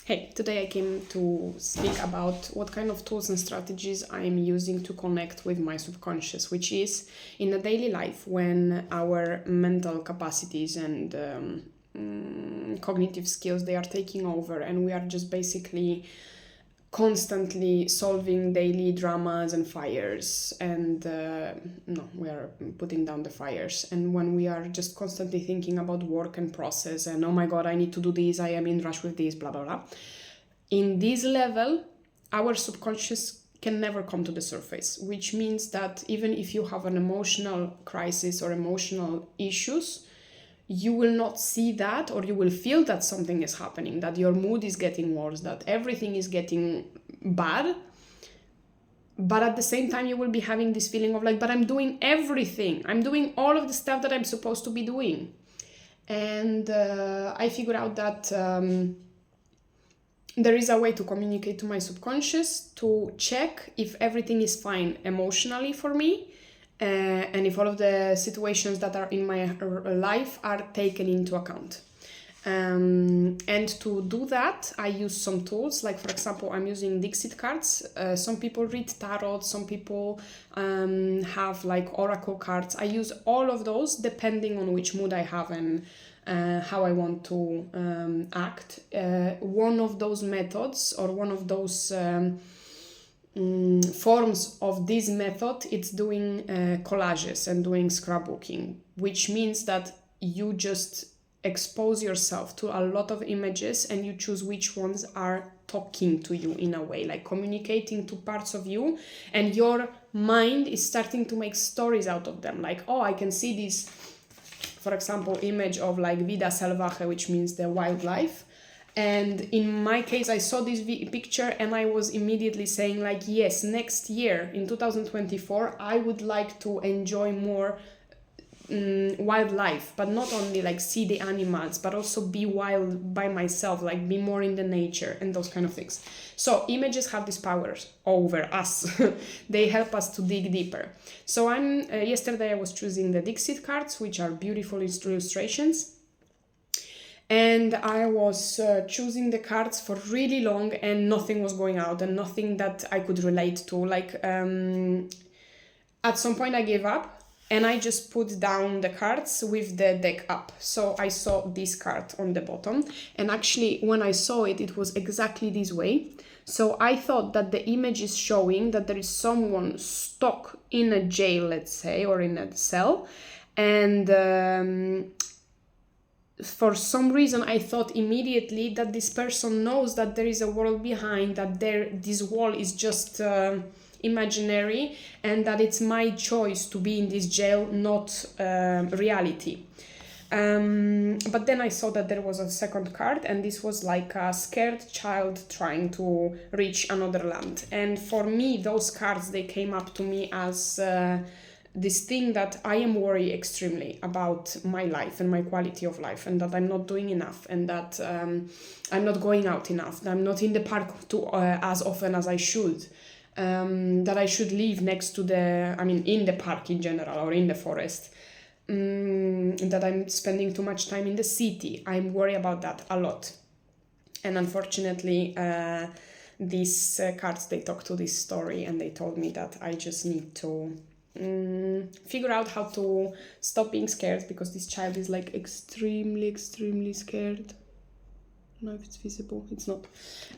Hey, today I came to speak about what kind of tools and strategies I'm using to connect with my subconscious, which is in a daily life when our mental capacities and cognitive skills they are taking over, and we are just basically constantly solving daily dramas and fires, and no, we are putting down the fires. And when we are just constantly thinking about work and process and oh my god, I need to do this, I am in rush with this, blah blah blah, in this level our subconscious can never come to the surface, which means that even if you have an emotional crisis or emotional issues, you will not see that, or you will feel that something is happening, that your mood is getting worse, that everything is getting bad. But at the same time, you will be having this feeling of like, but I'm doing everything. I'm doing all of the stuff that I'm supposed to be doing. And I figured out that there is a way to communicate to my subconscious to check if everything is fine emotionally for me, and if all of the situations that are in my life are taken into account. And to do that, I use some tools. Like, for example, I'm using Dixit cards. Some people read tarot, some people have like oracle cards. I use all of those depending on which mood I have and how I want to act. One of those methods, or one of those forms of this method, it's doing collages and doing scrapbooking, which means that you just expose yourself to a lot of images and you choose which ones are talking to you in a way, like communicating to parts of you, and your mind is starting to make stories out of them. Like, oh, I can see this, for example, image of like vida salvaje, which means the wildlife. And in my case, I saw this picture and I was immediately saying like, yes, next year in 2024, I would like to enjoy more wildlife, but not only like see the animals, but also be wild by myself, like be more in the nature and those kind of things. So images have these powers over us. They help us to dig deeper. So yesterday I was choosing the Dixit cards, which are beautiful illustrations. And I was choosing the cards for really long and nothing was going out and nothing that I could relate to. Like at some point I gave up and I just put down the cards with the deck up. So I saw this card on the bottom, and actually when I saw it, it was exactly this way. So I thought that the image is showing that there is someone stuck in a jail, let's say, or in a cell, and for some reason I thought immediately that this person knows that there is a world behind, that this wall is just imaginary, and that it's my choice to be in this jail, not reality. But then I saw that there was a second card, and this was like a scared child trying to reach another land. And for me, those cards, they came up to me as this thing that I am worried extremely about my life and my quality of life, and that I'm not doing enough, and that I'm not going out enough, that I'm not in the park as often as I should, that I should live next to in the park in general, or in the forest, that I'm spending too much time in the city. I'm worried about that a lot. And unfortunately, these cards, they talk to this story, and they told me that I just need to figure out how to stop being scared, because this child is like extremely scared. I don't know if it's visible, it's not.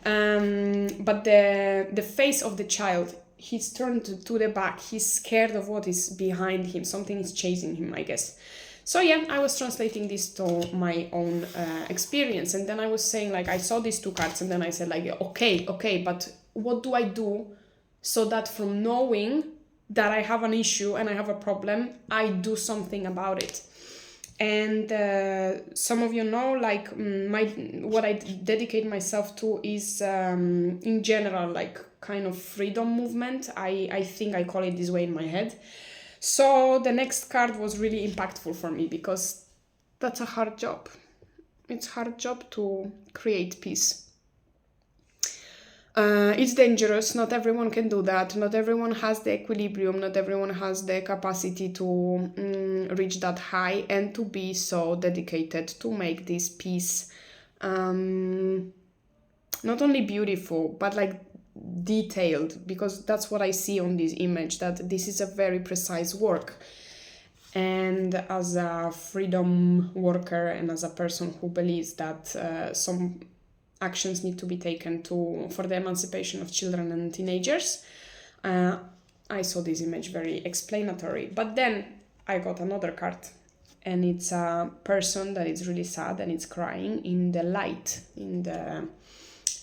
But the face of the child, he's turned to the back, he's scared of what is behind him, something is chasing him, I guess. So yeah, I was translating this to my own experience, and then I was saying like, I saw these two cards, and then I said like, okay, but what do I do so that from knowing that I have an issue and I have a problem, I do something about it? And some of you know, like what I dedicate myself to is in general like kind of freedom movement. I think I call it this way in my head. So the next card was really impactful for me, because that's a hard job. It's a hard job to create peace. It's dangerous. Not everyone can do that. Not everyone has the equilibrium. Not everyone has the capacity to reach that high and to be so dedicated to make this peace not only beautiful, but like detailed, because that's what I see on this image, that this is a very precise work. And as a freedom worker and as a person who believes that some actions need to be taken for the emancipation of children and teenagers, I saw this image very explanatory. But then I got another card, and it's a person that is really sad and it's crying in the light, in the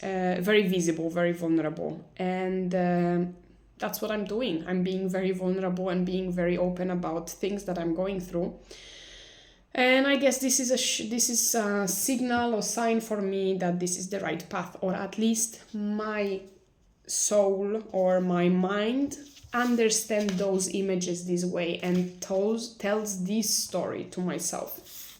very visible, very vulnerable. And that's what I'm doing. I'm being very vulnerable and being very open about things that I'm going through. And I guess this is a signal or sign for me that this is the right path, or at least my soul or my mind understand those images this way and tells this story to myself.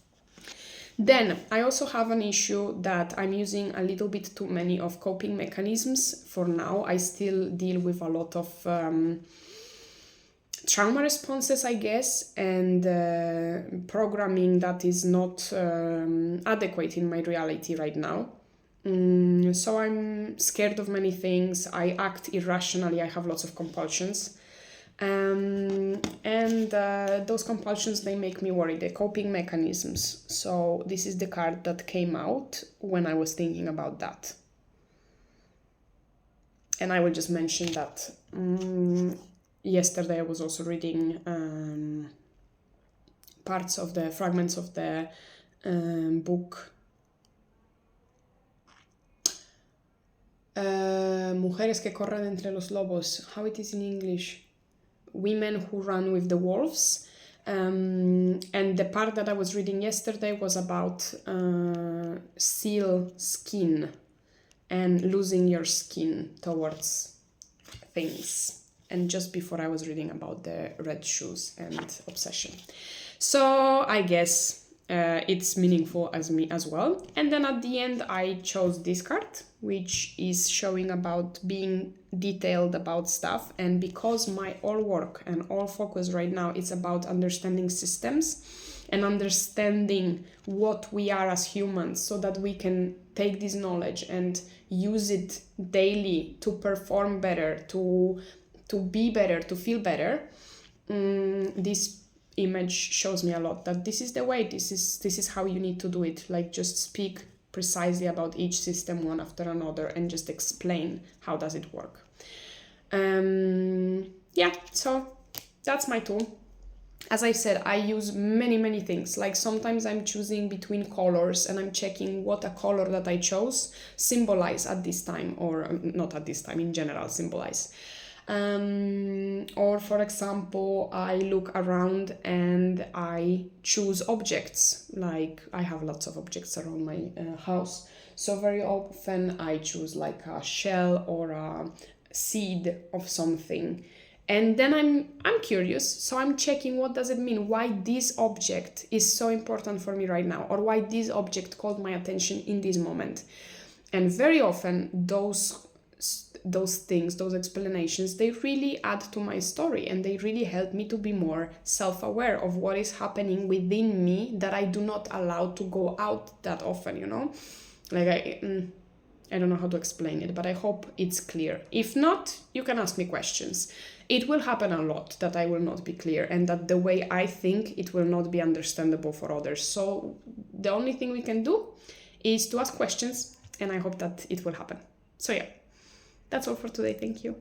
Then I also have an issue that I'm using a little bit too many of coping mechanisms for now. I still deal with a lot of trauma responses, I guess, and programming that is not adequate in my reality right now. So I'm scared of many things. I act irrationally. I have lots of compulsions. And those compulsions, they make me worry, the coping mechanisms. So this is the card that came out when I was thinking about that. And I will just mention that yesterday I was also reading fragments of the book Mujeres que corren entre los lobos. How it is in English? Women who run with the wolves. And the part that I was reading yesterday was about seal skin and losing your skin towards things. And just before I was reading about the red shoes and obsession. So I guess it's meaningful as me as well. And then at the end I chose this card, which is showing about being detailed about stuff. And because my all work and all focus right now is about understanding systems and understanding what we are as humans, so that we can take this knowledge and use it daily to perform better, to be better, to feel better, this image shows me a lot that this is the way, this is how you need to do it. Like, just speak precisely about each system one after another and just explain how does it work. Yeah, so that's my tool. As I said, I use many things. Like, sometimes I'm choosing between colors and I'm checking what a color that I chose symbolize at this time, or not at this time, in general symbolize. Or for example, I look around and I choose objects. Like, I have lots of objects around my house, so very often I choose like a shell or a seed of something, and then I'm curious, so I'm checking what does it mean, why this object is so important for me right now, or why this object called my attention in this moment. And very often those things, those explanations, they really add to my story, and they really help me to be more self-aware of what is happening within me that I do not allow to go out that often, you know? Like, I don't know how to explain it, but I hope it's clear. If not, you can ask me questions. It will happen a lot that I will not be clear, and that the way I think it will not be understandable for others. So the only thing we can do is to ask questions, and I hope that it will happen. So yeah. That's all for today. Thank you.